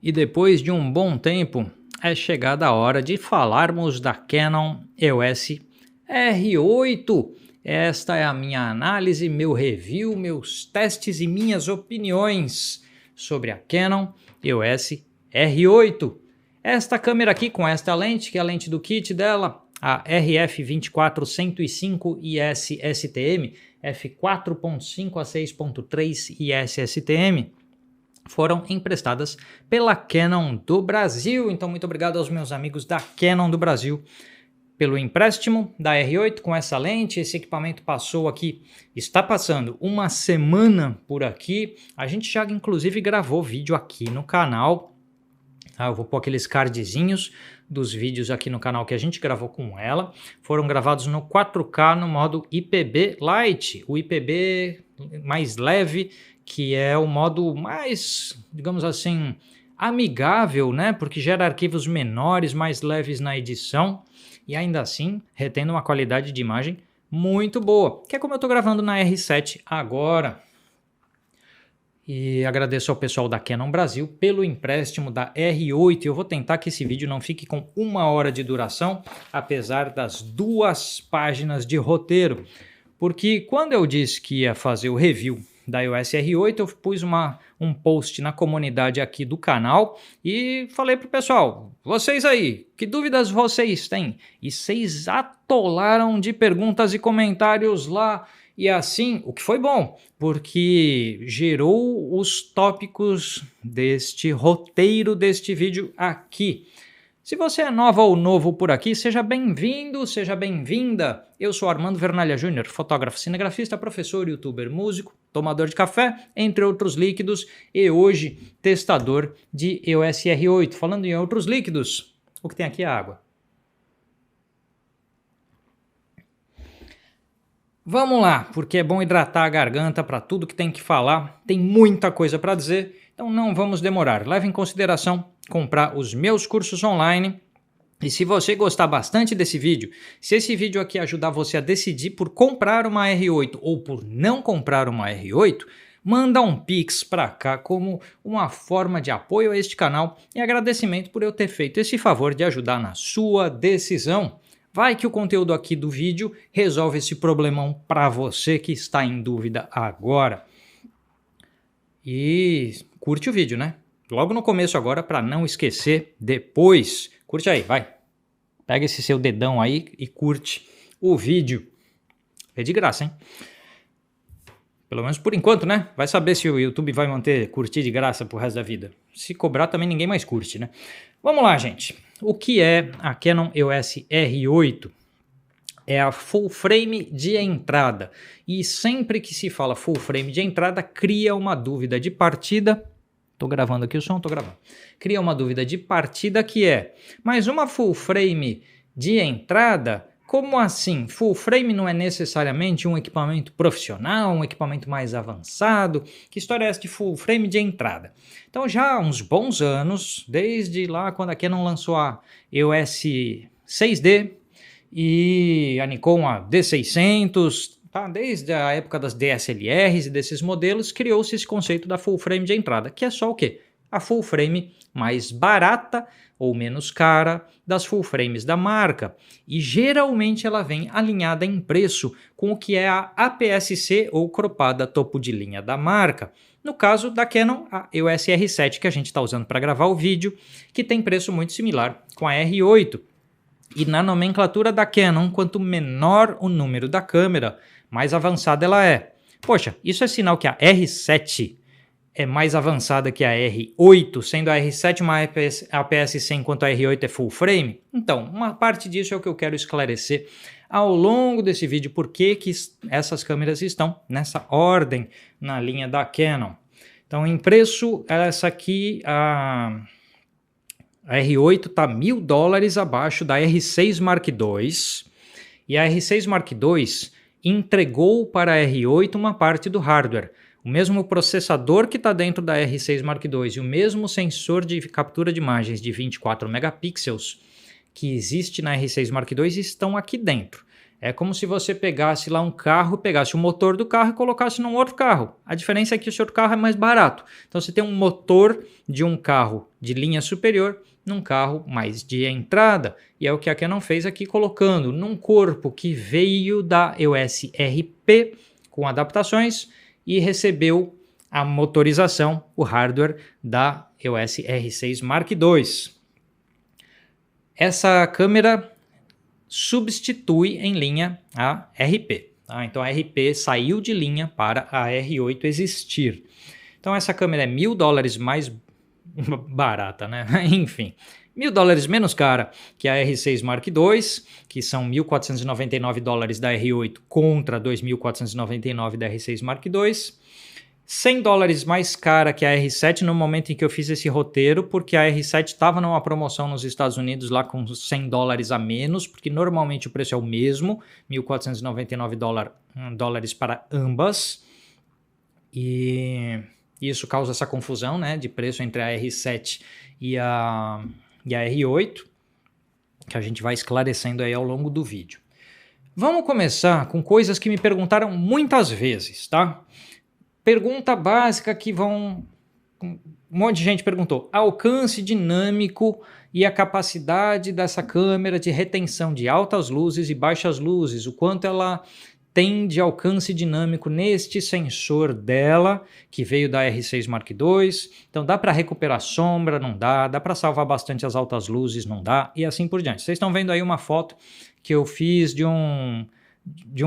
E depois de um bom tempo, é chegada a hora de falarmos da Canon EOS R8. Esta é a minha análise, meu review, meus testes e minhas opiniões sobre a Canon EOS R8. Esta câmera aqui com esta lente, que é a lente do kit dela, a RF24-105 IS STM, f4.5 a 6.3 IS STM, foram emprestadas pela Canon do Brasil. Então, muito obrigado aos meus amigos da Canon do Brasil pelo empréstimo da R8 com essa lente. Esse equipamento passou aqui, está passando uma semana por aqui. A gente já inclusive gravou vídeo aqui no canal. Eu vou pôr aqueles cardzinhos dos vídeos aqui no canal que a gente gravou com ela. Foram gravados no 4K no modo IPB Lite, o IPB mais leve, que é o modo mais, digamos assim, amigável, né? Porque gera arquivos menores, mais leves na edição e ainda assim retendo uma qualidade de imagem muito boa, que é como eu estou gravando na R7 agora. E agradeço ao pessoal da Canon Brasil pelo empréstimo da R8. Eu vou tentar que esse vídeo não fique com 1 hora de duração, apesar das 2 páginas de roteiro. Porque quando eu disse que ia fazer o review da EOS R8, eu pus um post na comunidade aqui do canal e falei pro pessoal, vocês aí, que dúvidas vocês têm? E vocês atolaram de perguntas e comentários lá. E assim, o que foi bom, porque gerou os tópicos deste roteiro deste vídeo aqui. Se você é nova ou novo por aqui, seja bem-vindo, seja bem-vinda. Eu sou Armando Vernalha Júnior, fotógrafo, cinegrafista, professor, youtuber, músico, tomador de café, entre outros líquidos, e hoje testador de EOS R8. Falando em outros líquidos, o que tem aqui é água. Vamos lá, porque é bom hidratar a garganta para tudo que tem que falar, tem muita coisa para dizer, então não vamos demorar. Leve em consideração comprar os meus cursos online. E se você gostar bastante desse vídeo, se esse vídeo aqui ajudar você a decidir por comprar uma R8 ou por não comprar uma R8, manda um Pix para cá como uma forma de apoio a este canal e agradecimento por eu ter feito esse favor de ajudar na sua decisão. Vai que o conteúdo aqui do vídeo resolve esse problemão para você que está em dúvida agora. E curte o vídeo, né? Logo no começo agora, para não esquecer depois. Curte aí, vai. Pega esse seu dedão aí e curte o vídeo. É de graça, hein? Pelo menos por enquanto, né? Vai saber se o YouTube vai manter curtir de graça pro resto da vida. Se cobrar também ninguém mais curte, né? Vamos lá, gente. O que é a Canon EOS R8? É a full frame de entrada. E sempre que se fala full frame de entrada, cria uma dúvida de partida. Tô gravando aqui o som, tô gravando. Cria uma dúvida de partida que é, mas uma full frame de entrada, como assim? Full frame não é necessariamente um equipamento profissional, um equipamento mais avançado? Que história é essa de full frame de entrada? Então já há uns bons anos, desde lá quando a Canon lançou a EOS 6D e a Nikon a D600, tá? Desde a época das DSLRs e desses modelos, criou-se esse conceito da full frame de entrada, que é só o quê? A full frame mais barata ou menos cara das full frames da marca. E geralmente ela vem alinhada em preço com o que é a APS-C ou cropada topo de linha da marca. No caso da Canon, a EOS R7 que a gente está usando para gravar o vídeo, que tem preço muito similar com a R8. E na nomenclatura da Canon, quanto menor o número da câmera, mais avançada ela é. Poxa, isso é sinal que a R7 é mais avançada que a R8, sendo a R7 uma APS-C enquanto a R8 é full frame? Então, uma parte disso é o que eu quero esclarecer ao longo desse vídeo, por que essas câmeras estão nessa ordem na linha da Canon. Então, em preço, essa aqui, a R8 está $1.000 abaixo da R6 Mark II, e a R6 Mark II entregou para a R8 uma parte do hardware. O mesmo processador que está dentro da R6 Mark II e o mesmo sensor de captura de imagens de 24 megapixels que existe na R6 Mark II estão aqui dentro. É como se você pegasse lá um carro, pegasse o motor do carro e colocasse num outro carro. A diferença é que o seu carro é mais barato. Então você tem um motor de um carro de linha superior num carro mais de entrada. E é o que a Canon fez aqui, colocando num corpo que veio da EOS RP com adaptações e recebeu a motorização, o hardware da EOS R6 Mark II. Essa câmera substitui em linha a RP. Tá? Então a RP saiu de linha para a R8 existir. Então essa câmera é $1.000 mais barata, né? Enfim, $1.000 menos cara que a R6 Mark II, que são $1.499 da R8 contra $2.499 da R6 Mark II. $100 mais cara que a R7 no momento em que eu fiz esse roteiro, porque a R7 estava numa promoção nos Estados Unidos lá com $100 a menos, porque normalmente o preço é o mesmo, $1.499 para ambas. E isso causa essa confusão, né, de preço entre a R7 e a R8, que a gente vai esclarecendo aí ao longo do vídeo. Vamos começar com coisas que me perguntaram muitas vezes, tá? Pergunta básica que um monte de gente perguntou. Alcance dinâmico e a capacidade dessa câmera de retenção de altas luzes e baixas luzes. O quanto ela tem de alcance dinâmico neste sensor dela, que veio da R6 Mark II. Então dá para recuperar sombra? Não dá. Dá para salvar bastante as altas luzes? Não dá. E assim por diante. Vocês estão vendo aí uma foto que eu fiz de um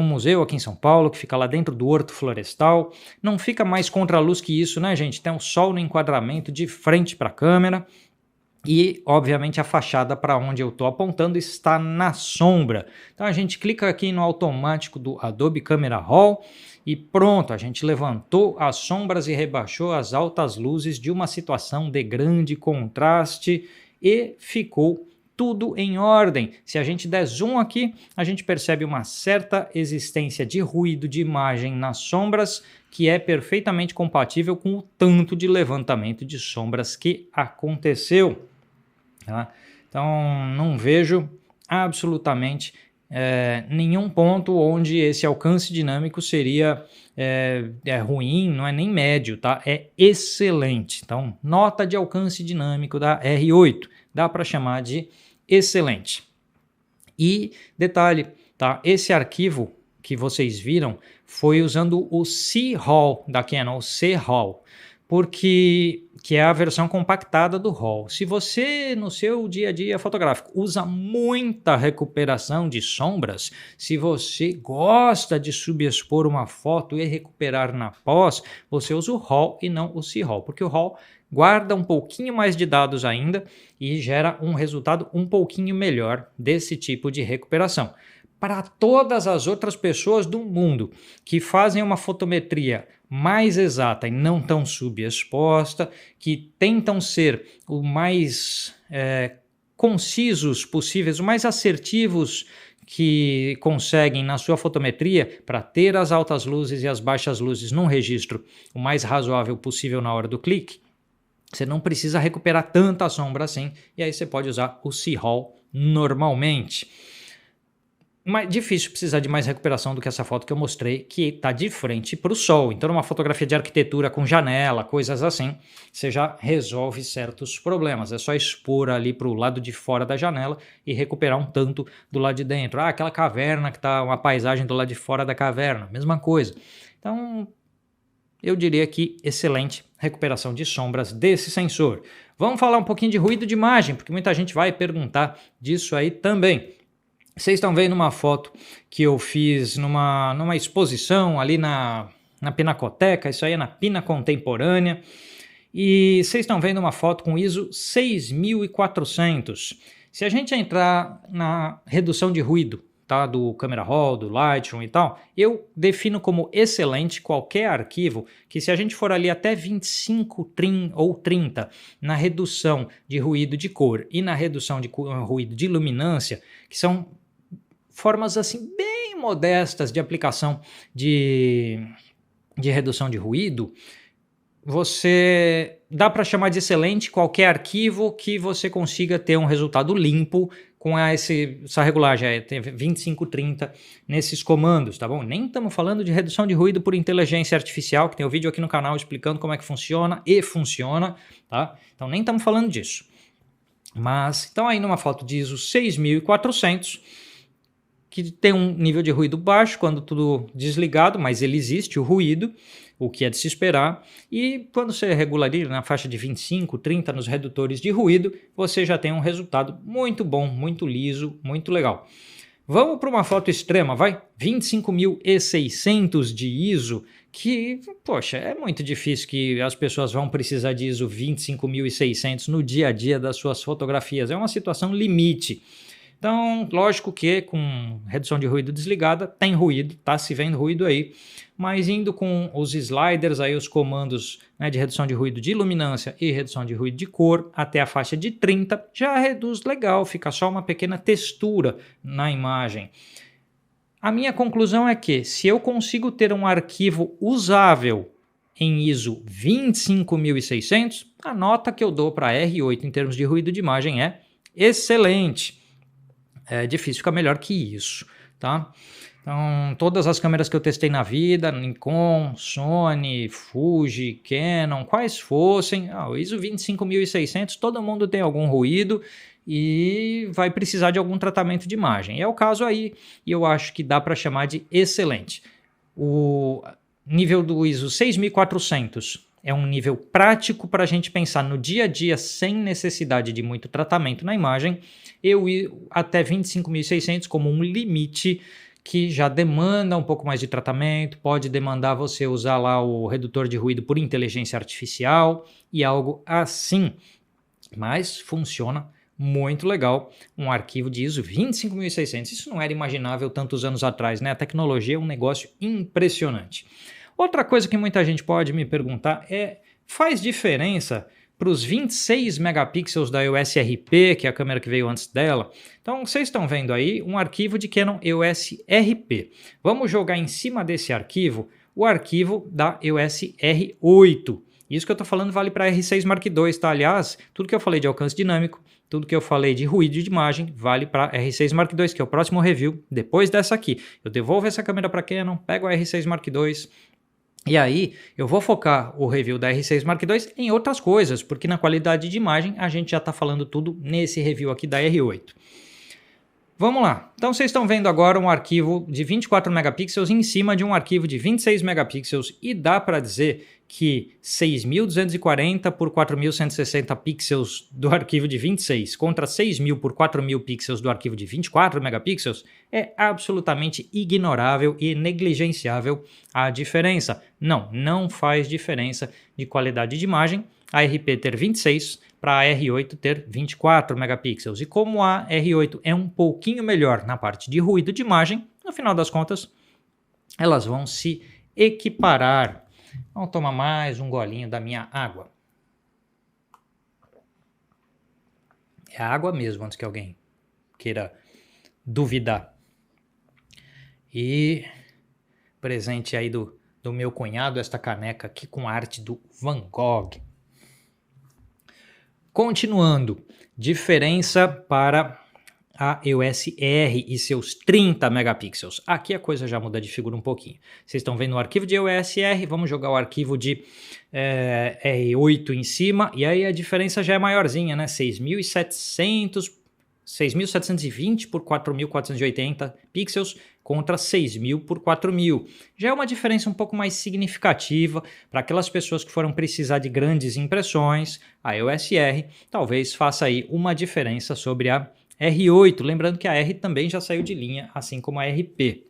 museu aqui em São Paulo, que fica lá dentro do Horto Florestal. Não fica mais contra a luz que isso, né, gente? Tem um sol no enquadramento de frente para a câmera e, obviamente, a fachada para onde eu estou apontando está na sombra. Então a gente clica aqui no automático do Adobe Camera Raw e pronto, a gente levantou as sombras e rebaixou as altas luzes de uma situação de grande contraste e ficou tudo em ordem. Se a gente der zoom aqui, a gente percebe uma certa existência de ruído de imagem nas sombras, que é perfeitamente compatível com o tanto de levantamento de sombras que aconteceu. Tá? Então, não vejo absolutamente nenhum ponto onde esse alcance dinâmico seria ruim, não é nem médio, tá? É excelente. Então, nota de alcance dinâmico da R8. Dá para chamar de excelente. E detalhe, tá? Esse arquivo que vocês viram foi usando o C-RAW da Canon, o C-RAW, que é a versão compactada do RAW. Se você no seu dia a dia fotográfico usa muita recuperação de sombras, se você gosta de subexpor uma foto e recuperar na pós, você usa o RAW e não o C-RAW, porque o RAW guarda um pouquinho mais de dados ainda e gera um resultado um pouquinho melhor desse tipo de recuperação. Para todas as outras pessoas do mundo que fazem uma fotometria mais exata e não tão subexposta, que tentam ser o mais concisos possíveis, o mais assertivos que conseguem na sua fotometria para ter as altas luzes e as baixas luzes num registro o mais razoável possível na hora do clique, você não precisa recuperar tanta sombra assim, e aí você pode usar o C-RAW normalmente. Mas difícil precisar de mais recuperação do que essa foto que eu mostrei, que está de frente para o sol. Então, numa fotografia de arquitetura com janela, coisas assim, você já resolve certos problemas. É só expor ali para o lado de fora da janela e recuperar um tanto do lado de dentro. Ah, aquela caverna que está uma paisagem do lado de fora da caverna, mesma coisa. Então, eu diria que excelente recuperação de sombras desse sensor. Vamos falar um pouquinho de ruído de imagem, porque muita gente vai perguntar disso aí também. Vocês estão vendo uma foto que eu fiz numa exposição ali na Pinacoteca, isso aí é na Pina Contemporânea, e vocês estão vendo uma foto com ISO 6400. Se a gente entrar na redução de ruído, tá, do Camera Raw, do Lightroom e tal, eu defino como excelente qualquer arquivo que, se a gente for ali até 25 ou 30 na redução de ruído de cor e na redução de ruído de luminância, que são formas assim bem modestas de aplicação de redução de ruído, você dá para chamar de excelente qualquer arquivo que você consiga ter um resultado limpo com essa regulagem, 2530 nesses comandos, tá bom? Nem estamos falando de redução de ruído por inteligência artificial, que tem um vídeo aqui no canal explicando como é que funciona e funciona, tá? Então nem estamos falando disso. Mas, então aí numa foto de ISO 6400, que tem um nível de ruído baixo quando tudo desligado, mas ele existe, o ruído, o que é de se esperar, e quando você regula ali na faixa de 25, 30 nos redutores de ruído, você já tem um resultado muito bom, muito liso, muito legal. Vamos para uma foto extrema, vai? 25.600 de ISO, que, poxa, é muito difícil que as pessoas vão precisar de ISO 25.600 no dia a dia das suas fotografias, é uma situação limite. Então, lógico que com redução de ruído desligada, tem ruído, tá se vendo ruído aí, mas indo com os sliders, aí os comandos, né, de redução de ruído de luminância e redução de ruído de cor, até a faixa de 30, já reduz legal, fica só uma pequena textura na imagem. A minha conclusão é que, se eu consigo ter um arquivo usável em ISO 25.600, a nota que eu dou para R8 em termos de ruído de imagem é excelente. É difícil ficar melhor que isso, tá? Então, todas as câmeras que eu testei na vida, Nikon, Sony, Fuji, Canon, quais fossem, o ISO 25.600, todo mundo tem algum ruído e vai precisar de algum tratamento de imagem. É o caso aí, e eu acho que dá para chamar de excelente. O nível do ISO 6400 é um nível prático para a gente pensar no dia a dia sem necessidade de muito tratamento na imagem. Eu ir até 25.600 como um limite que já demanda um pouco mais de tratamento, pode demandar você usar lá o redutor de ruído por inteligência artificial e algo assim. Mas funciona muito legal um arquivo de ISO 25.600. Isso não era imaginável tantos anos atrás, né? A tecnologia é um negócio impressionante. Outra coisa que muita gente pode me perguntar é, faz diferença para os 26 megapixels da EOS RP, que é a câmera que veio antes dela? Então vocês estão vendo aí um arquivo de Canon EOS RP. Vamos jogar em cima desse arquivo o arquivo da EOS R8. Isso que eu estou falando vale para R6 Mark II, tá? Aliás, tudo que eu falei de alcance dinâmico, tudo que eu falei de ruído de imagem, vale para R6 Mark II, que é o próximo review depois dessa aqui. Eu devolvo essa câmera para Canon, pego a R6 Mark II, e aí eu vou focar o review da R6 Mark II em outras coisas, porque na qualidade de imagem a gente já está falando tudo nesse review aqui da R8. Vamos lá, então vocês estão vendo agora um arquivo de 24 megapixels em cima de um arquivo de 26 megapixels e dá para dizer que 6.240 por 4.160 pixels do arquivo de 26 contra 6.000 por 4.000 pixels do arquivo de 24 megapixels é absolutamente ignorável e negligenciável a diferença. Não faz diferença de qualidade de imagem a RP ter 26 para a R8 ter 24 megapixels. E como a R8 é um pouquinho melhor na parte de ruído de imagem, no final das contas, elas vão se equiparar. Vamos tomar mais um golinho da minha água. É água mesmo, antes que alguém queira duvidar. E presente aí do meu cunhado, esta caneca aqui com a arte do Van Gogh. Continuando, diferença para a EOS R e seus 30 megapixels. Aqui a coisa já muda de figura um pouquinho. Vocês estão vendo o arquivo de EOS R, vamos jogar o arquivo de R8 em cima, e aí a diferença já é maiorzinha, né? 6.720 por 4.480 pixels contra 6.000 por 4.000. Já é uma diferença um pouco mais significativa para aquelas pessoas que foram precisar de grandes impressões. A EOS R talvez faça aí uma diferença sobre a R8, lembrando que a R também já saiu de linha, assim como a RP.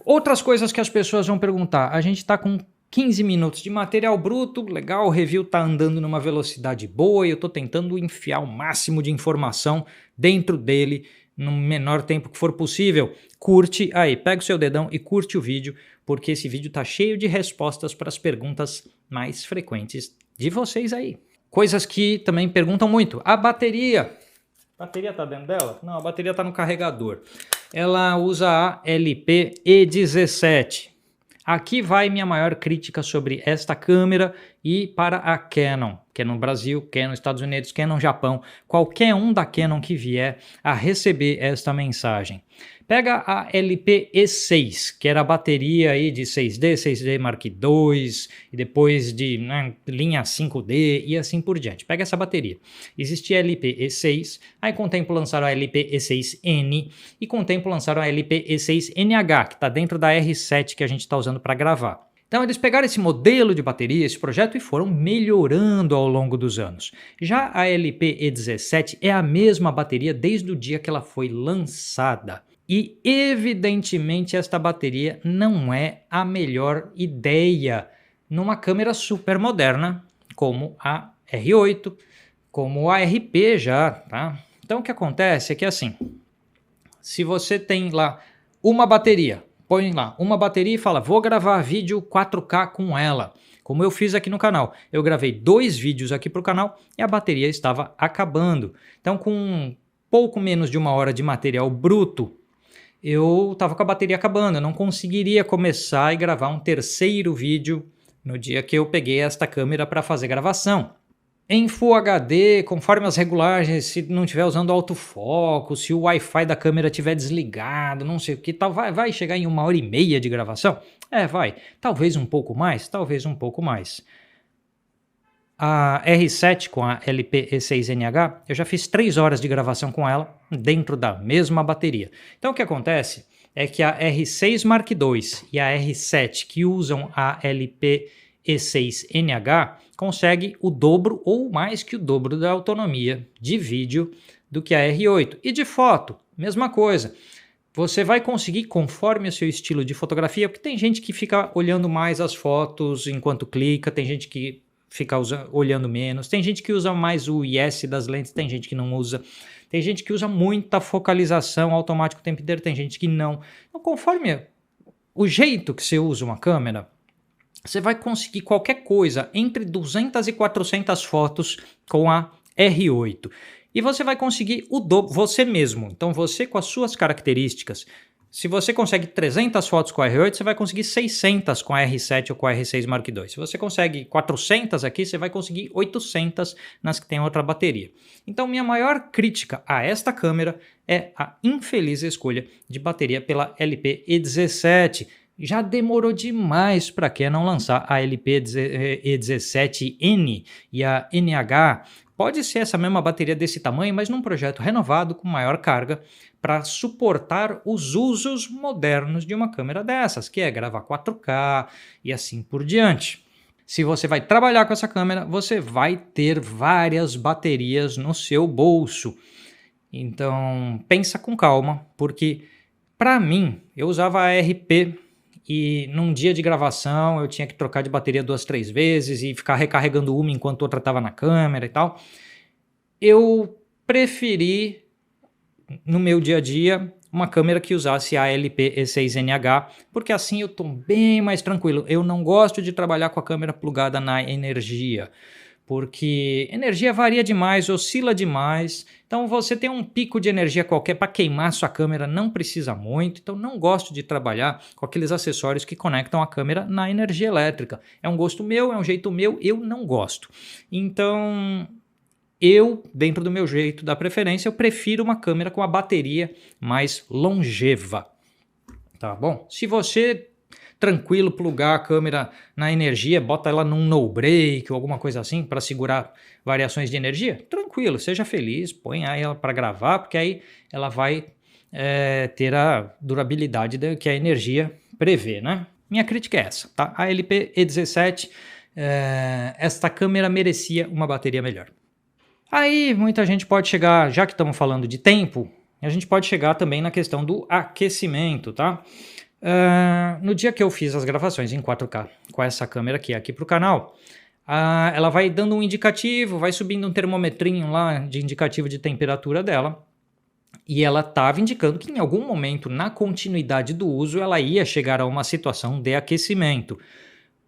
Outras coisas que as pessoas vão perguntar, a gente está com 15 minutos de material bruto, legal, o review está andando numa velocidade boa e eu estou tentando enfiar o máximo de informação dentro dele no menor tempo que for possível. Curte aí, pega o seu dedão e curte o vídeo, porque esse vídeo está cheio de respostas para as perguntas mais frequentes de vocês aí. Coisas que também perguntam muito, a bateria está dentro dela? Não, a bateria está no carregador. ela usa a LP-E17. Aqui vai minha maior crítica sobre esta câmera e para a Canon. Canon Brasil, Canon Estados Unidos, Canon Japão, qualquer um da Canon que vier a receber esta mensagem. Pega a LP-E6, que era a bateria aí de 6D, 6D Mark II, e depois de linha 5D e assim por diante. Pega essa bateria. Existia a LP-E6, aí com o tempo lançaram a LP-E6N e com o tempo lançaram a LP-E6NH, que está dentro da R7 que a gente está usando para gravar. Então eles pegaram esse modelo de bateria, esse projeto, e foram melhorando ao longo dos anos. Já a LP-E17 é a mesma bateria desde o dia que ela foi lançada. E evidentemente esta bateria não é a melhor ideia numa câmera super moderna como a R8, como a RP já, tá? Então o que acontece é que assim, se você tem lá uma bateria, põe lá uma bateria e fala, vou gravar vídeo 4K com ela, como eu fiz aqui no canal. Eu gravei 2 vídeos aqui para o canal e a bateria estava acabando. Então com pouco menos de 1 hora de material bruto, eu estava com a bateria acabando, eu não conseguiria começar e gravar um terceiro vídeo no dia que eu peguei esta câmera para fazer gravação. Em Full HD, conforme as regulagens, se não estiver usando autofoco, se o Wi-Fi da câmera estiver desligado, não sei o que tal, vai chegar em 1h30 de gravação? Vai. Talvez um pouco mais, talvez um pouco mais. A R7 com a LP-E6NH, eu já fiz 3 horas de gravação com ela, dentro da mesma bateria. Então o que acontece é que a R6 Mark II e a R7 que usam a LP-E6NH consegue o dobro ou mais que o dobro da autonomia de vídeo do que a R8. E de foto, mesma coisa. Você vai conseguir conforme o seu estilo de fotografia, porque tem gente que fica olhando mais as fotos enquanto clica, tem gente que fica olhando menos, tem gente que usa mais o IS das lentes, tem gente que não usa, tem gente que usa muita focalização automática o tempo inteiro, tem gente que não. Então, conforme o jeito que você usa uma câmera, você vai conseguir qualquer coisa entre 200 e 400 fotos com a R8. E você vai conseguir o dobro, você mesmo. Então você com as suas características, se você consegue 300 fotos com a R8, você vai conseguir 600 com a R7 ou com a R6 Mark II. Se você consegue 400 aqui, você vai conseguir 800 nas que tem outra bateria. Então minha maior crítica a esta câmera é a infeliz escolha de bateria pela LP-E17. Já demorou demais para a Canon lançar a LP-E17N e a NH. Pode ser essa mesma bateria desse tamanho, mas num projeto renovado com maior carga para suportar os usos modernos de uma câmera dessas, que é gravar 4K e assim por diante. Se você vai trabalhar com essa câmera, você vai ter várias baterias no seu bolso. Então pensa com calma, porque para mim, eu usava a RP e num dia de gravação eu tinha que trocar de bateria 2, 3 vezes e ficar recarregando uma enquanto outra estava na câmera e tal. Eu preferi, no meu dia a dia, uma câmera que usasse a LP-E6NH, porque assim eu estou bem mais tranquilo. Eu não gosto de trabalhar com a câmera plugada na energia, porque energia varia demais, oscila demais, então você tem um pico de energia qualquer para queimar sua câmera, não precisa muito, então não gosto de trabalhar com aqueles acessórios que conectam a câmera na energia elétrica. É um gosto meu, é um jeito meu, eu não gosto. Então eu, dentro do meu jeito da preferência, eu prefiro uma câmera com a bateria mais longeva, tá bom? Se você tranquilo plugar a câmera na energia, bota ela num no break ou alguma coisa assim para segurar variações de energia, tranquilo, seja feliz, põe aí ela para gravar, porque aí ela vai ter a durabilidade que a energia prevê, né? Minha crítica é essa, tá? A LP-E17, esta câmera merecia uma bateria melhor. Aí muita gente pode chegar, já que estamos falando de tempo, a gente pode chegar também na questão do aquecimento, tá? No dia que eu fiz as gravações em 4K com essa câmera aqui para o canal, ela vai dando um indicativo, vai subindo um termometrinho lá de indicativo de temperatura dela, e ela estava indicando que em algum momento na continuidade do uso ela ia chegar a uma situação de aquecimento,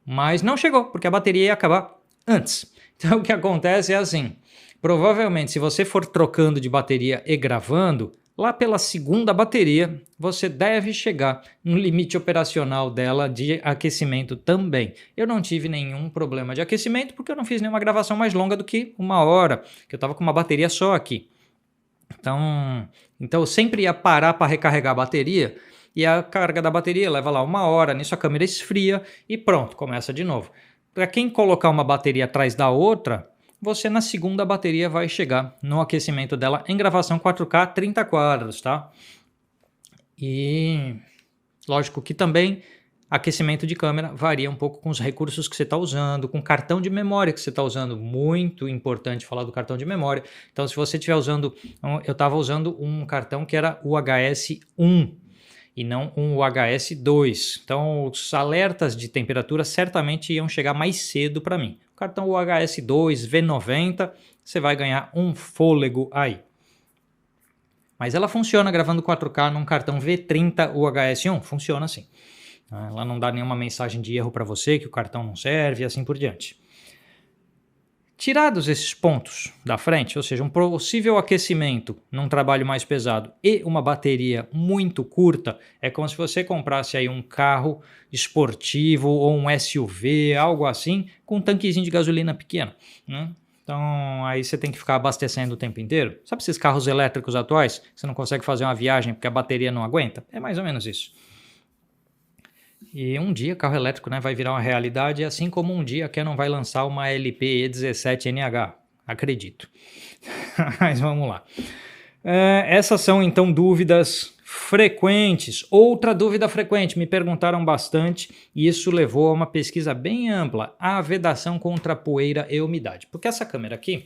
mas não chegou, porque a bateria ia acabar antes. Então o que acontece é assim, provavelmente se você for trocando de bateria e gravando, Lá pela segunda bateria, você deve chegar no limite operacional dela de aquecimento também. Eu não tive nenhum problema de aquecimento porque eu não fiz nenhuma gravação mais longa do que 1 hora, que eu estava com uma bateria só aqui. Então eu sempre ia parar para recarregar a bateria e a carga da bateria leva lá 1 hora, nisso a câmera esfria e pronto, começa de novo. Para quem colocar uma bateria atrás da outra, você na segunda bateria vai chegar no aquecimento dela em gravação 4K 30 quadros, tá? E lógico que também aquecimento de câmera varia um pouco com os recursos que você está usando, com o cartão de memória que você está usando. Muito importante falar do cartão de memória. Então, se você estiver usando, eu estava usando um cartão que era UHS-1 e não um UHS-2. Então, os alertas de temperatura certamente iam chegar mais cedo para mim. O cartão UHS-2 V90, você vai ganhar um fôlego aí. Mas ela funciona gravando 4K num cartão V30 UHS-1? Funciona sim. Ela não dá nenhuma mensagem de erro para você, que o cartão não serve e assim por diante. Tirados esses pontos da frente, ou seja, um possível aquecimento num trabalho mais pesado e uma bateria muito curta, é como se você comprasse aí um carro esportivo ou um SUV, algo assim, com um tanquezinho de gasolina pequeno, né? Então aí você tem que ficar abastecendo o tempo inteiro. Sabe esses carros elétricos atuais? Você não consegue fazer uma viagem porque a bateria não aguenta? É mais ou menos isso. E um dia carro elétrico, né, vai virar uma realidade, assim como um dia a Canon vai lançar uma LP E17NH. Acredito. Mas vamos lá. Essas são então dúvidas frequentes. Outra dúvida frequente, me perguntaram bastante e isso levou a uma pesquisa bem ampla, a vedação contra poeira e umidade. Porque essa câmera aqui,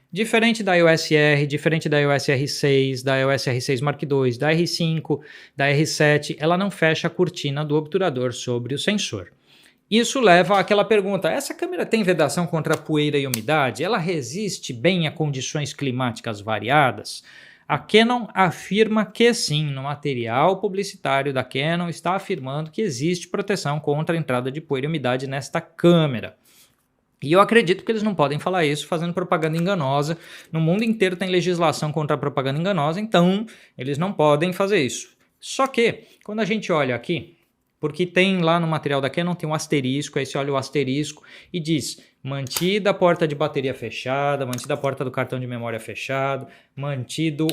diferente da EOS R, diferente da EOS R6, da EOS R6 Mark II, da R5, da R7, ela não fecha a cortina do obturador sobre o sensor. Isso leva àquela pergunta, essa câmera tem vedação contra poeira e umidade? Ela resiste bem a condições climáticas variadas? A Canon afirma que sim, no material publicitário da Canon está afirmando que existe proteção contra a entrada de poeira e umidade nesta câmera. E eu acredito que eles não podem falar isso fazendo propaganda enganosa. No mundo inteiro tem legislação contra a propaganda enganosa, então eles não podem fazer isso. Só que, quando a gente olha aqui, porque tem lá no material da Canon, tem um asterisco, aí você olha o asterisco e diz mantida a porta de bateria fechada, mantida a porta do cartão de memória fechado, mantido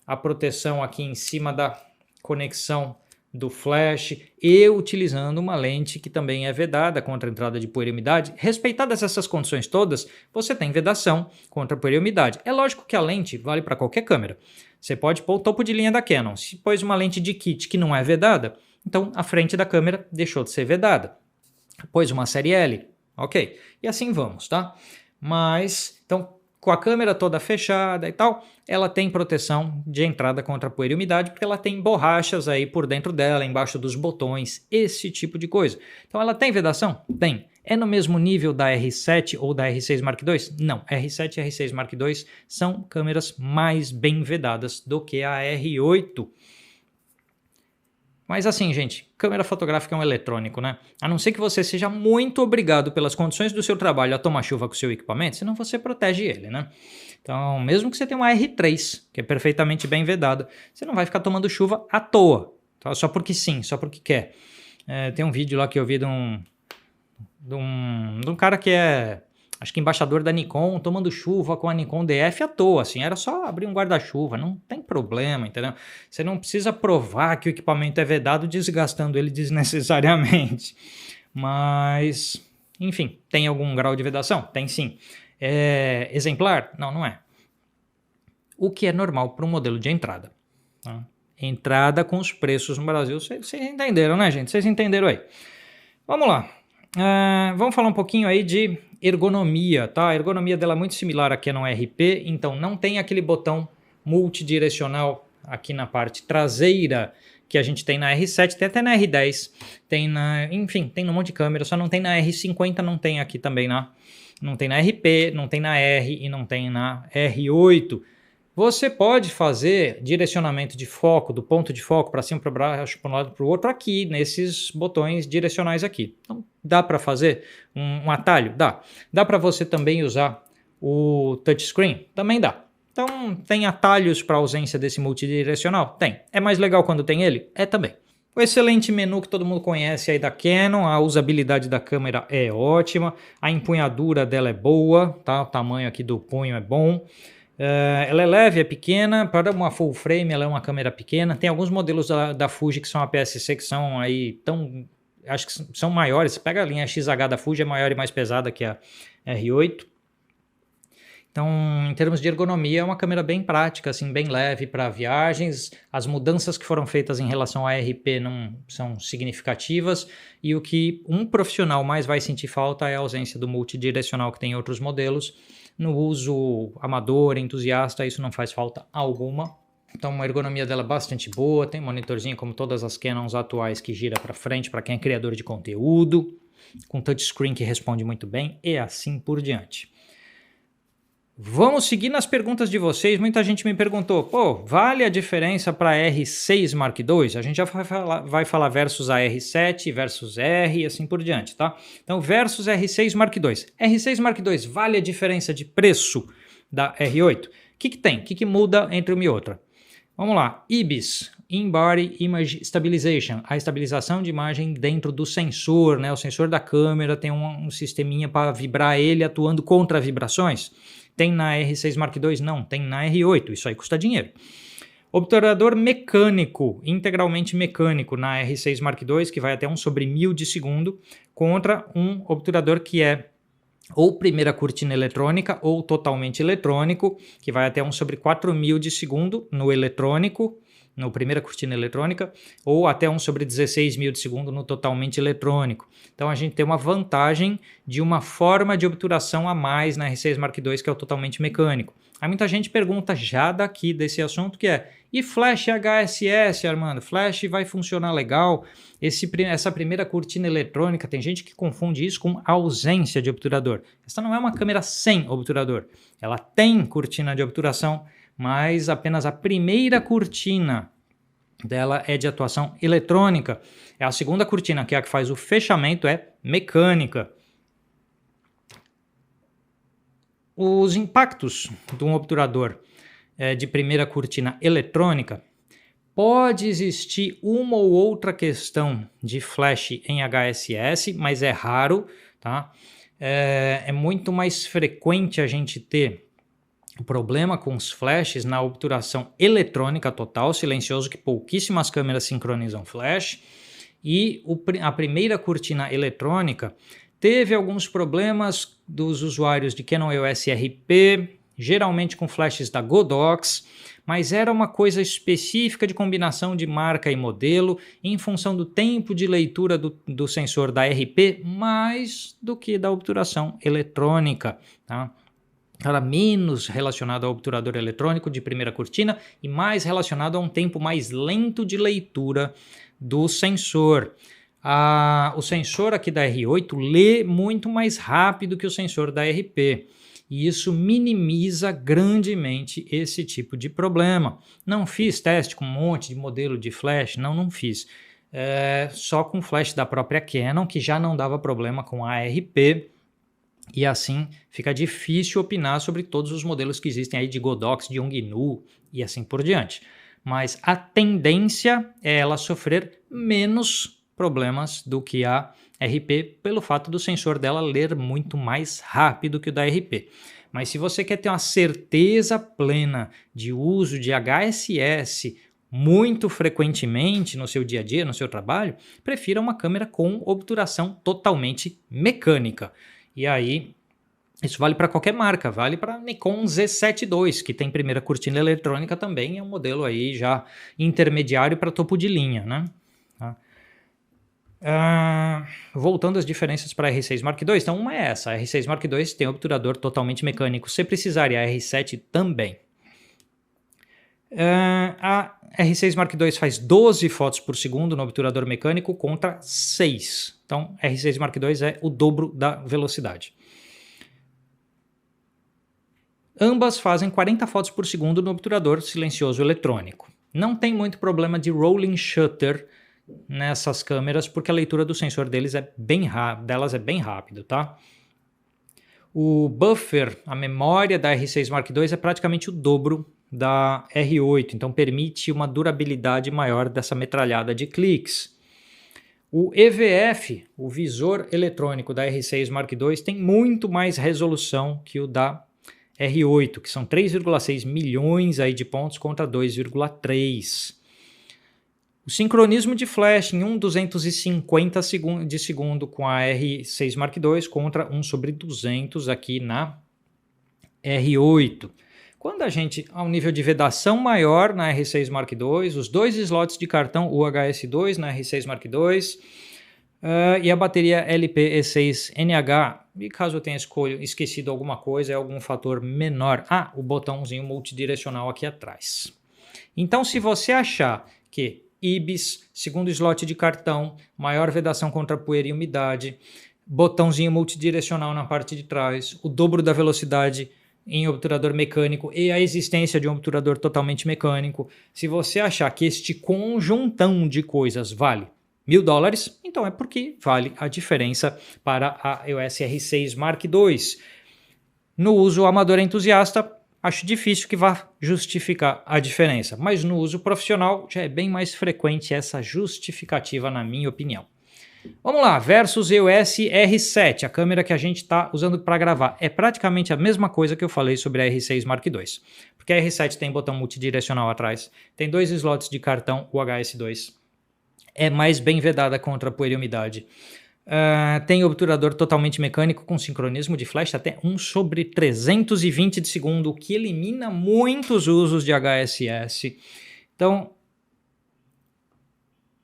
a proteção aqui em cima da conexão do flash e utilizando uma lente que também é vedada contra a entrada de poeira e umidade. Respeitadas essas condições todas, você tem vedação contra poeira e umidade. É lógico que a lente vale para qualquer câmera. Você pode pôr o topo de linha da Canon. Se pôs uma lente de kit que não é vedada, então a frente da câmera deixou de ser vedada. Pôs uma série L, ok. E assim vamos, tá? Mas, então, com a câmera toda fechada e tal, ela tem proteção de entrada contra poeira e umidade, porque ela tem borrachas aí por dentro dela, embaixo dos botões, esse tipo de coisa. Então ela tem vedação? Tem. É no mesmo nível da R7 ou da R6 Mark II? Não, R7 e R6 Mark II são câmeras mais bem vedadas do que a R8. Mas assim, gente, câmera fotográfica é um eletrônico, né? A não ser que você seja muito obrigado pelas condições do seu trabalho a tomar chuva com o seu equipamento, senão você protege ele, né? Então, mesmo que você tenha uma R3, que é perfeitamente bem vedada, você não vai ficar tomando chuva à toa, tá? Só porque sim, só porque quer. Tem um vídeo lá que eu vi de um cara que é, acho que embaixador da Nikon, tomando chuva com a Nikon DF à toa, assim, era só abrir um guarda-chuva, não tem problema, entendeu? Você não precisa provar que o equipamento é vedado desgastando ele desnecessariamente. Mas, enfim, tem algum grau de vedação? Tem sim. É exemplar? Não, não é. O que é normal para um modelo de entrada. Tá? Entrada com os preços no Brasil, vocês entenderam, né, gente? Vocês entenderam aí. Vamos lá. Vamos falar um pouquinho aí de ergonomia, tá? A ergonomia dela é muito similar à Canon RP, então não tem aquele botão multidirecional aqui na parte traseira que a gente tem na R7, tem até na R10, enfim, tem um monte de câmera, só não tem na R50, não tem aqui também não tem na RP, não tem na R e não tem na R8. Você pode fazer direcionamento de foco, do ponto de foco para cima, para baixo, para um lado, para o outro aqui, nesses botões direcionais aqui. Então, dá para fazer um atalho? Dá. Dá para você também usar o touchscreen? Também dá. Então, tem atalhos para ausência desse multidirecional? Tem. É mais legal quando tem ele? É também. O excelente menu que todo mundo conhece aí da Canon, a usabilidade da câmera é ótima, a empunhadura dela é boa, tá? O tamanho aqui do punho é bom. Ela é leve, é pequena, para uma full frame ela é uma câmera pequena. Tem alguns modelos da Fuji que são APS-C que são aí tão... acho que são maiores. Você pega a linha XH da Fuji, é maior e mais pesada que a R8. Então, em termos de ergonomia, é uma câmera bem prática, assim, bem leve para viagens. As mudanças que foram feitas em relação à RP não são significativas e o que um profissional mais vai sentir falta é a ausência do multidirecional que tem em outros modelos. No uso amador, entusiasta, isso não faz falta alguma. Então, a ergonomia dela é bastante boa, tem monitorzinho como todas as Canons atuais que gira para frente para quem é criador de conteúdo, com touchscreen que responde muito bem e assim por diante. Vamos seguir nas perguntas de vocês. Muita gente me perguntou, pô, vale a diferença para a R6 Mark II? A gente já vai falar versus a R7, versus R e assim por diante, tá? Então, versus R6 Mark II. R6 Mark II, vale a diferença de preço da R8? O que tem? O que muda entre uma e outra? Vamos lá, IBIS, In-Body Image Stabilization, a estabilização de imagem dentro do sensor, né? O sensor da câmera tem um sisteminha para vibrar ele atuando contra vibrações. Tem na R6 Mark II? Não, tem na R8, isso aí custa dinheiro. Obturador mecânico, integralmente mecânico na R6 Mark II, que vai até 1/1000 de segundo, contra um obturador que é ou primeira cortina eletrônica ou totalmente eletrônico, que vai até 1/4000 de segundo no eletrônico, no primeira cortina eletrônica, ou até 1/16.000 de segundo no totalmente eletrônico. Então a gente tem uma vantagem de uma forma de obturação a mais na R6 Mark II, que é o totalmente mecânico. Aí muita gente pergunta já daqui desse assunto que é, e flash HSS, Armando? Flash vai funcionar legal? Essa primeira cortina eletrônica, tem gente que confunde isso com ausência de obturador. Essa não é uma câmera sem obturador. Ela tem cortina de obturação, mas apenas a primeira cortina dela é de atuação eletrônica. A segunda cortina, que é a que faz o fechamento, é mecânica. Os impactos de um obturador de primeira cortina eletrônica, pode existir uma ou outra questão de flash em HSS, mas é raro, tá? É muito mais frequente a gente ter o problema com os flashes na obturação eletrônica total, silencioso, que pouquíssimas câmeras sincronizam flash, e a primeira cortina eletrônica teve alguns problemas dos usuários de Canon EOS RP, geralmente com flashes da Godox, mas era uma coisa específica de combinação de marca e modelo em função do tempo de leitura do sensor da RP mais do que da obturação eletrônica, tá? Era menos relacionado ao obturador eletrônico de primeira cortina e mais relacionado a um tempo mais lento de leitura do sensor. O sensor aqui da R8 lê muito mais rápido que o sensor da RP. E isso minimiza grandemente esse tipo de problema. Não fiz teste com um monte de modelo de flash, não fiz. Só com flash da própria Canon, que já não dava problema com a RP. E assim fica difícil opinar sobre todos os modelos que existem aí de Godox, de Yongnuo e assim por diante. Mas a tendência é ela sofrer menos problemas do que a RP pelo fato do sensor dela ler muito mais rápido que o da RP. Mas se você quer ter uma certeza plena de uso de HSS muito frequentemente no seu dia a dia, no seu trabalho, prefira uma câmera com obturação totalmente mecânica. E aí, isso vale para qualquer marca, vale para Nikon Z7 II, que tem primeira cortina eletrônica também, é um modelo aí já intermediário para topo de linha, né? Voltando às diferenças para a R6 Mark II, então uma é essa, a R6 Mark II tem obturador totalmente mecânico, se precisar, e a R7 também. A R6 Mark II faz 12 fotos por segundo no obturador mecânico contra 6. Então, a R6 Mark II é o dobro da velocidade. Ambas fazem 40 fotos por segundo no obturador silencioso eletrônico. Não tem muito problema de rolling shutter nessas câmeras, porque a leitura do sensor delas é bem rápido, tá? O buffer, a memória da R6 Mark II é praticamente o dobro da R8, então permite uma durabilidade maior dessa metralhada de cliques. O EVF, o visor eletrônico da R6 Mark II, tem muito mais resolução que o da R8, que são 3,6 milhões aí de pontos contra 2,3. O sincronismo de flash em 1/250 de segundo com a R6 Mark II contra 1/200 aqui na R8. Quando a gente, ao nível de vedação maior na R6 Mark II, os dois slots de cartão UHS-2 na R6 Mark II e a bateria LP-E6NH, e caso eu tenha esquecido alguma coisa, é algum fator menor. O botãozinho multidirecional aqui atrás. Então, se você achar que IBIS, segundo slot de cartão, maior vedação contra poeira e umidade, botãozinho multidirecional na parte de trás, o dobro da velocidade em obturador mecânico e a existência de um obturador totalmente mecânico, se você achar que este conjuntão de coisas vale $1.000, então é porque vale a diferença para a EOS R6 Mark II. No uso amador entusiasta, acho difícil que vá justificar a diferença, mas no uso profissional já é bem mais frequente essa justificativa, na minha opinião. Vamos lá, versus EOS R7, a câmera que a gente está usando para gravar. É praticamente a mesma coisa que eu falei sobre a R6 Mark II, porque a R7 tem botão multidirecional atrás, tem dois slots de cartão UHS-2, é mais bem vedada contra poeira e umidade. Tem obturador totalmente mecânico com sincronismo de flash até 1/320 de segundo, o que elimina muitos usos de HSS. Então,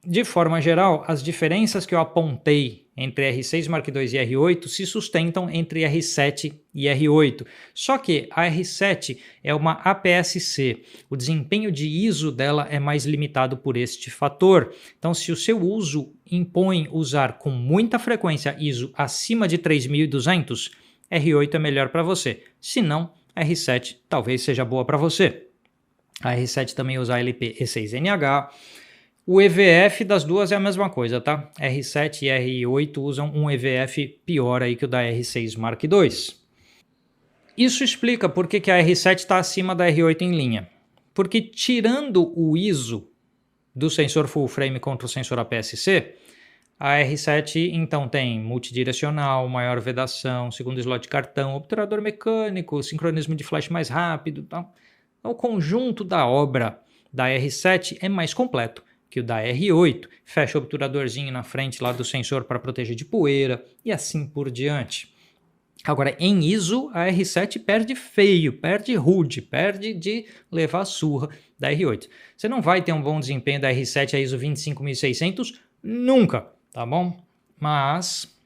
de forma geral, as diferenças que eu apontei entre R6 Mark II e R8 se sustentam entre R7 e R8. Só que a R7 é uma APS-C, o desempenho de ISO dela é mais limitado por este fator. Então, se o seu uso impõe usar com muita frequência ISO acima de 3200, R8 é melhor para você. Se não, R7 talvez seja boa para você. A R7 também usa LP-E6NH. O EVF das duas é a mesma coisa, tá? R7 e R8 usam um EVF pior aí que o da R6 Mark II. Isso explica por que a R7 está acima da R8 em linha. Porque tirando o ISO do sensor full frame contra o sensor APS-C, a R7 então tem multidirecional, maior vedação, segundo slot de cartão, obturador mecânico, sincronismo de flash mais rápido. Tá? O conjunto da obra da R7 é mais completo que o da R8, fecha o obturadorzinho na frente lá do sensor para proteger de poeira e assim por diante. Agora, em ISO, a R7 perde feio, perde rude, perde de levar surra da R8. Você não vai ter um bom desempenho da R7 a ISO 25600 nunca, tá bom? Mas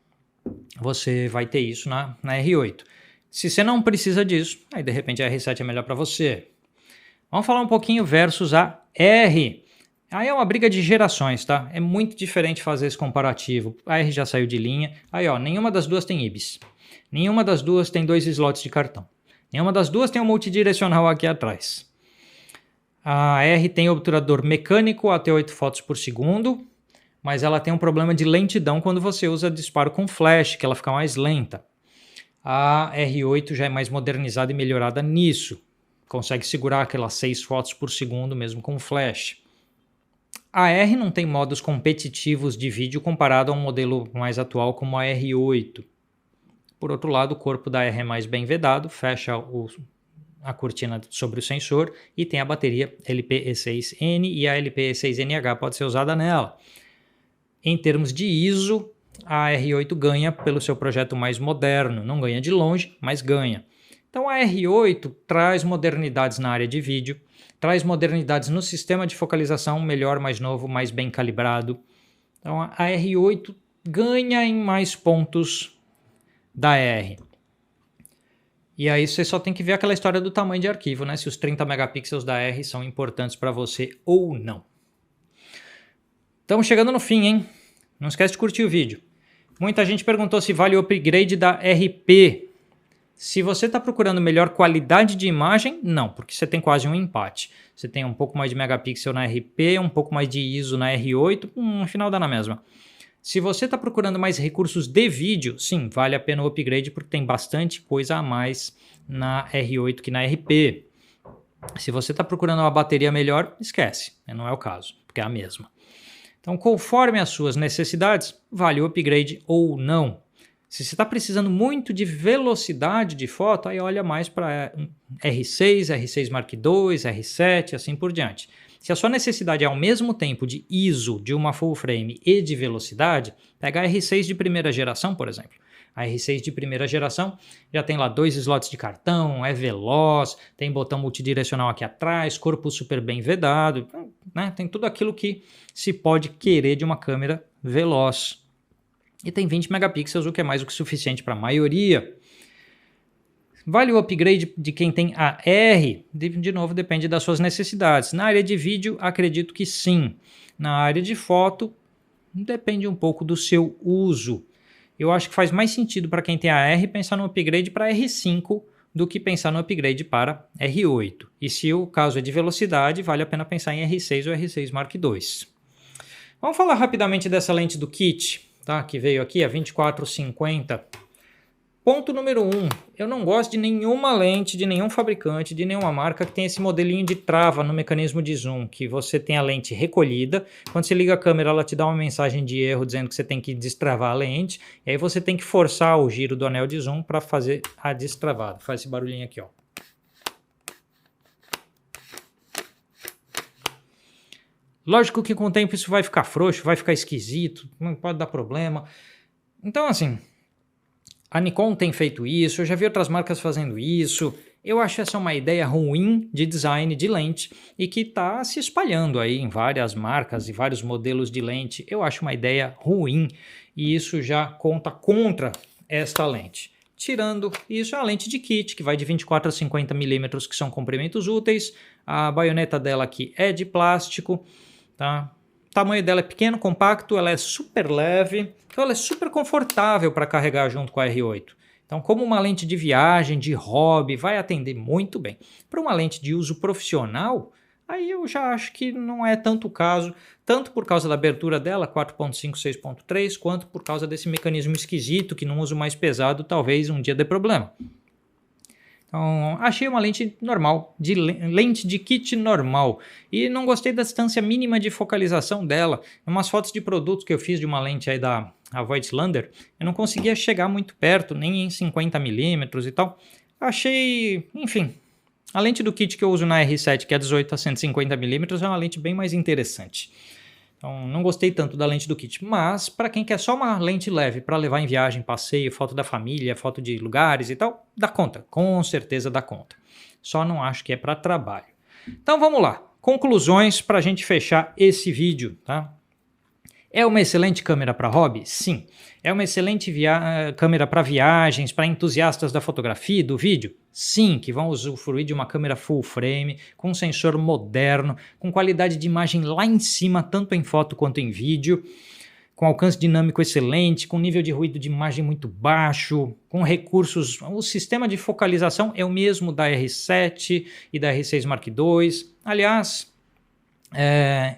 você vai ter isso na R8. Se você não precisa disso, aí de repente a R7 é melhor para você. Vamos falar um pouquinho versus a R. Aí é uma briga de gerações, tá? É muito diferente fazer esse comparativo. A R já saiu de linha. Aí, ó, nenhuma das duas tem IBIS. Nenhuma das duas tem dois slots de cartão. Nenhuma das duas tem um multidirecional aqui atrás. A R tem obturador mecânico até 8 fotos por segundo, mas ela tem um problema de lentidão quando você usa disparo com flash, que ela fica mais lenta. A R8 já é mais modernizada e melhorada nisso. Consegue segurar aquelas 6 fotos por segundo mesmo com flash. A R não tem modos competitivos de vídeo comparado a um modelo mais atual como a R8. Por outro lado, o corpo da R é mais bem vedado, fecha a cortina sobre o sensor e tem a bateria LP-E6N e a LP-E6NH pode ser usada nela. Em termos de ISO, a R8 ganha pelo seu projeto mais moderno, não ganha de longe, mas ganha. Então a R8 traz modernidades na área de vídeo, traz modernidades no sistema de focalização melhor, mais novo, mais bem calibrado. Então a R8 ganha em mais pontos da R. E aí você só tem que ver aquela história do tamanho de arquivo, né? Se os 30 megapixels da R são importantes para você ou não. Estamos chegando no fim, hein? Não esquece de curtir o vídeo. Muita gente perguntou se vale o upgrade da RP. Se você está procurando melhor qualidade de imagem, não, porque você tem quase um empate. Você tem um pouco mais de megapixel na RP, um pouco mais de ISO na R8, no final dá na mesma. Se você está procurando mais recursos de vídeo, sim, vale a pena o upgrade porque tem bastante coisa a mais na R8 que na RP. Se você está procurando uma bateria melhor, esquece, não é o caso, porque é a mesma. Então, conforme as suas necessidades, vale o upgrade ou não. Se você está precisando muito de velocidade de foto, aí olha mais para R6, R6 Mark II, R7, assim por diante. Se a sua necessidade é ao mesmo tempo de ISO de uma full frame e de velocidade, pega a R6 de primeira geração, por exemplo. A R6 de primeira geração já tem lá 2 slots de cartão, é veloz, tem botão multidirecional aqui atrás, corpo super bem vedado, né? Tem tudo aquilo que se pode querer de uma câmera veloz. E tem 20 megapixels, o que é mais do que suficiente para a maioria. Vale o upgrade de quem tem a R? De novo, depende das suas necessidades. Na área de vídeo, acredito que sim. Na área de foto, depende um pouco do seu uso. Eu acho que faz mais sentido para quem tem a R pensar no upgrade para R5 do que pensar no upgrade para R8. E se o caso é de velocidade, vale a pena pensar em R6 ou R6 Mark II. Vamos falar rapidamente dessa lente do kit, tá? Que veio aqui, a 2450. Ponto número 1, eu não gosto de nenhuma lente, de nenhum fabricante, de nenhuma marca que tem esse modelinho de trava no mecanismo de zoom, que você tem a lente recolhida, quando você liga a câmera ela te dá uma mensagem de erro dizendo que você tem que destravar a lente, e aí você tem que forçar o giro do anel de zoom para fazer a destravada. Faz esse barulhinho aqui, ó. Lógico que com o tempo isso vai ficar frouxo, vai ficar esquisito, não pode dar problema. Então assim, a Nikon tem feito isso, eu já vi outras marcas fazendo isso. Eu acho essa uma ideia ruim de design de lente e que está se espalhando aí em várias marcas e vários modelos de lente. Eu acho uma ideia ruim e isso já conta contra esta lente. Tirando isso, é a lente de kit, que vai de 24 a 50 milímetros, que são comprimentos úteis. A baioneta dela aqui é de plástico, tá? O tamanho dela é pequeno, compacto, ela é super leve, então ela é super confortável para carregar junto com a R8. Então, como uma lente de viagem, de hobby, vai atender muito bem. Para uma lente de uso profissional, aí eu já acho que não é tanto o caso, tanto por causa da abertura dela, 4.5, 6.3, quanto por causa desse mecanismo esquisito que num uso mais pesado talvez um dia dê problema. Então, achei uma lente normal, lente de kit normal. E não gostei da distância mínima de focalização dela. Em umas fotos de produtos que eu fiz de uma lente aí da Voigtlander, eu não conseguia chegar muito perto, nem em 50 milímetros e tal. Achei, enfim, a lente do kit que eu uso na R7, que é 18 a 150 milímetros, é uma lente bem mais interessante. Então, não gostei tanto da lente do kit, mas para quem quer só uma lente leve para levar em viagem, passeio, foto da família, foto de lugares e tal, dá conta, com certeza dá conta. Só não acho que é para trabalho. Então vamos lá, conclusões para a gente fechar esse vídeo, tá? É uma excelente câmera para hobby? Sim. É uma excelente câmera para viagens, para entusiastas da fotografia e do vídeo? Sim, que vão usufruir de uma câmera full frame, com um sensor moderno, com qualidade de imagem lá em cima, tanto em foto quanto em vídeo, com alcance dinâmico excelente, com nível de ruído de imagem muito baixo, com recursos... O sistema de focalização é o mesmo da R7 e da R6 Mark II. Aliás...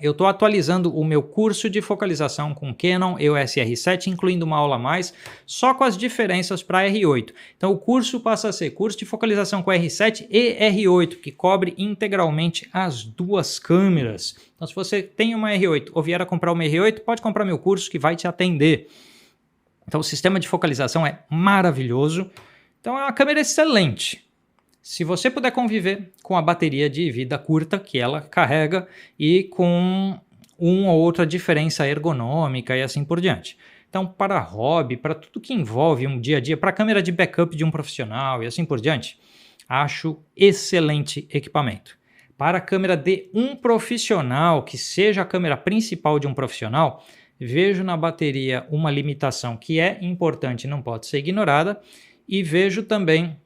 eu estou atualizando o meu curso de focalização com Canon EOS R7, incluindo uma aula a mais, só com as diferenças para R8. Então o curso passa a ser curso de focalização com R7 e R8, que cobre integralmente as duas câmeras. Então se você tem uma R8 ou vier a comprar uma R8, pode comprar meu curso que vai te atender. Então o sistema de focalização é maravilhoso, então é uma câmera excelente. Se você puder conviver com a bateria de vida curta que ela carrega e com uma ou outra diferença ergonômica e assim por diante. Então, para hobby, para tudo que envolve um dia a dia, para a câmera de backup de um profissional e assim por diante, acho excelente equipamento. Para a câmera de um profissional, que seja a câmera principal de um profissional, vejo na bateria uma limitação que é importante e não pode ser ignorada, e vejo também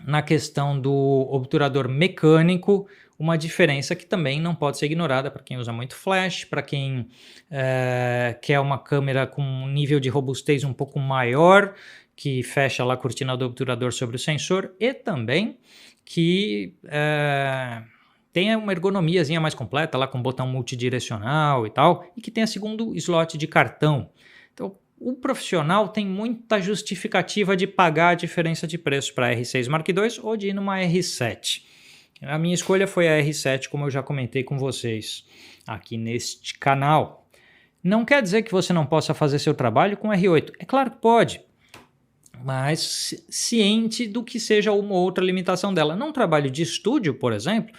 na questão do obturador mecânico, uma diferença que também não pode ser ignorada para quem usa muito flash, para quem quer uma câmera com um nível de robustez um pouco maior, que fecha lá a cortina do obturador sobre o sensor, e também que tenha uma ergonomiazinha mais completa, lá com botão multidirecional e tal, e que tenha segundo slot de cartão. o profissional tem muita justificativa de pagar a diferença de preço para a R6 Mark II ou de ir numa R7. A minha escolha foi a R7, como eu já comentei com vocês aqui neste canal. Não quer dizer que você não possa fazer seu trabalho com R8. É claro que pode, mas ciente do que seja uma ou outra limitação dela. Num trabalho de estúdio, por exemplo,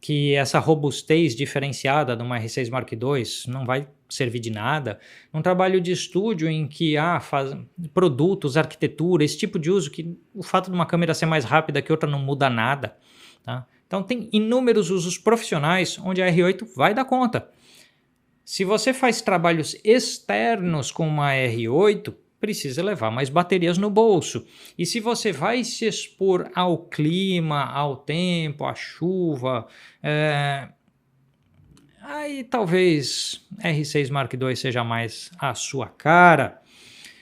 que essa robustez diferenciada de uma R6 Mark II não vai servir de nada. Num trabalho de estúdio em que faz produtos, arquitetura, esse tipo de uso, que o fato de uma câmera ser mais rápida que outra não muda nada. Tá? Então tem inúmeros usos profissionais onde a R8 vai dar conta. Se você faz trabalhos externos com uma R8, precisa levar mais baterias no bolso. E se você vai se expor ao clima, ao tempo, à chuva, aí talvez R6 Mark II seja mais a sua cara.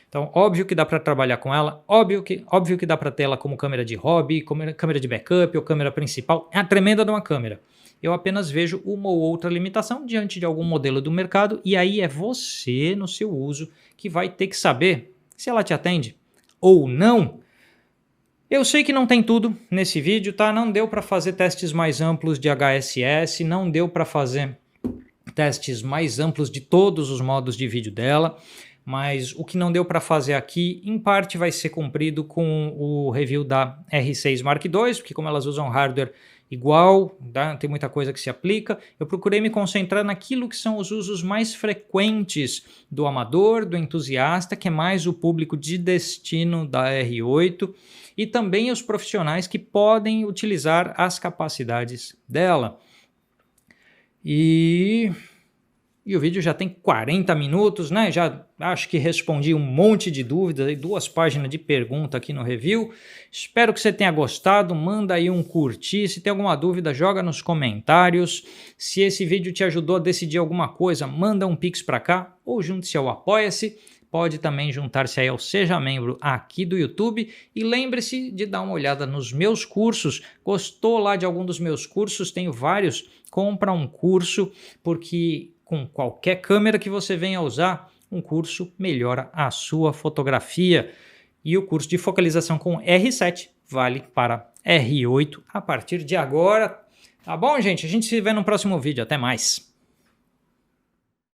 Então, óbvio que dá para trabalhar com ela, óbvio que dá para ter ela como câmera de hobby, câmera de backup ou câmera principal. É uma tremenda de uma câmera. Eu apenas vejo uma ou outra limitação diante de algum modelo do mercado e aí é você, no seu uso, que vai ter que saber se ela te atende ou não. Eu sei que não tem tudo nesse vídeo, tá? Não deu para fazer testes mais amplos de HSS, não deu para fazer testes mais amplos de todos os modos de vídeo dela, mas o que não deu para fazer aqui, em parte vai ser cumprido com o review da R6 Mark II, porque como elas usam hardware igual, tá? Tem muita coisa que se aplica. Eu procurei me concentrar naquilo que são os usos mais frequentes do amador, do entusiasta, que é mais o público de destino da R8, e também os profissionais que podem utilizar as capacidades dela. E o vídeo já tem 40 minutos, né? Já acho que respondi um monte de dúvidas, aí 2 páginas de pergunta aqui no review. Espero que você tenha gostado, manda aí um curtir. Se tem alguma dúvida, joga nos comentários. Se esse vídeo te ajudou a decidir alguma coisa, manda um pix para cá ou junte-se ao Apoia-se. Pode também juntar-se aí ao Seja Membro aqui do YouTube e lembre-se de dar uma olhada nos meus cursos. Gostou lá de algum dos meus cursos? Tenho vários. Compra um curso, porque com qualquer câmera que você venha a usar, um curso melhora a sua fotografia. E o curso de focalização com R7 vale para R8 a partir de agora. Tá bom, gente? A gente se vê no próximo vídeo. Até mais!